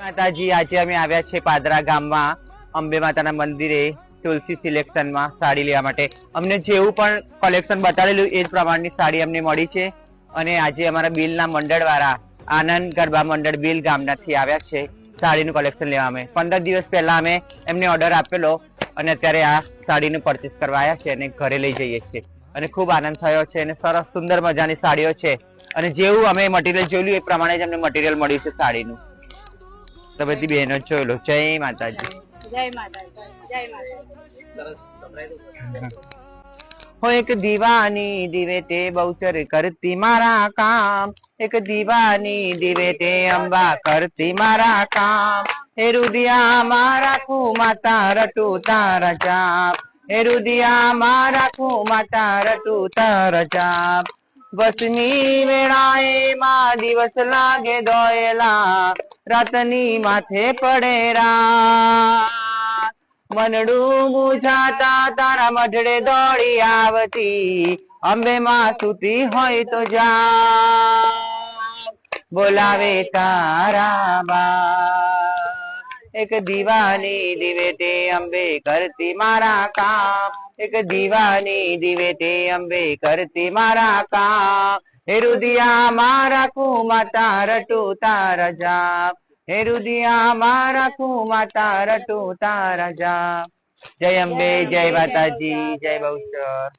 માતાજી, આજે અમે આવ્યા છે પાદરા ગામમાં અંબે માતાના મંદિરે તુલસી સિલેક્શન માં સાડી લેવા માટે. અમને જેવું પણ કલેક્શન બતાવેલું એ જ પ્રમાણની સાડી અમને મળી છે. અને આજે અમારા બિલના મંડળ વાળા આનંદ ગરબા મંડળ બિલ ગામનાથી આવ્યા છે સાડીનું કલેક્શન લેવા. અમે 15 દિવસ પહેલા અમે એમને ઓર્ડર આપેલો અને અત્યારે આ સાડીનું પરચેસ કરવા આવ્યા છે અને ઘરે લઈ જઈએ છીએ. અને ખૂબ આનંદ થયો છે અને સરસ સુંદર મજાની સાડીઓ છે અને જેવું અમે મટીરિયલ જોયું એ પ્રમાણે જ અમને મટીરિયલ મળ્યું છે સાડીનું. તો બધી બહેનો જોઈ લો. જય માતાજી. જય માતાજી. જય માતાજી. હો એક દીવાની દિવે તે બહુચર કરતી મારા કામ, એક દીવાની દિવે તે અંબા કરતી મારા કામ. હે રુદિયા મારા કુ માતા રટુ તારા જાપ, હે રુદિયા મારા કુ માતા રટુ તારા જાપ. વસની વેળાએ માં દિવસ લાગે દોયલા, રાતની માથે પડે રાત. મનડું મુજાતા તારા મઢડે દોડી આવતી, અંબે માં સૂતી હોય તો જા બોલાવે તારા બા. એક દીવાની દિવે તે અંબે કરતી મારા કામ, એક દીવાની દિવે તે અંબે કરતી મારા કામ. હે રુદિયા મારા કુ માતા રટુ તારા જાપ, હે રુદિયા મારા કુ માતા રટુ તારા જાપ. જય અંબે, જય માતાજી, જય બહુચર.